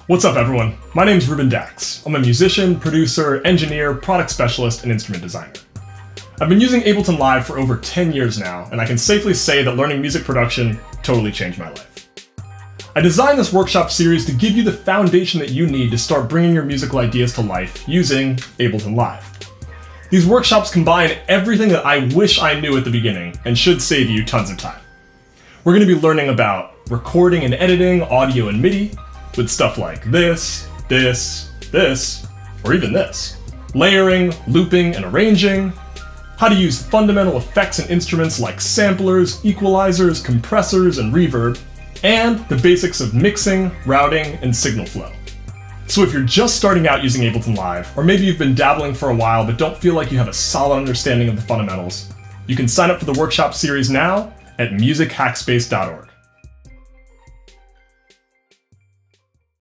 What's up everyone? My name's Ruben Dax. I'm a musician, producer, engineer, product specialist, and instrument designer. I've been using Ableton Live for over 10 years now, and I can safely say that learning music production totally changed my life. I designed this workshop series to give you the foundation that you need to start bringing your musical ideas to life using Ableton Live. These workshops combine everything that I wish I knew at the beginning and should save you tons of time. We're going to be learning about recording and editing audio and MIDI, with stuff like this, or even this. Layering, looping, and arranging. How to use fundamental effects and instruments like samplers, equalizers, compressors, and reverb. And the basics of mixing, routing, and signal flow. So if you're just starting out using Ableton Live, or maybe you've been dabbling for a while but don't feel like you have a solid understanding of the fundamentals, you can sign up for the workshop series now at musichackspace.org.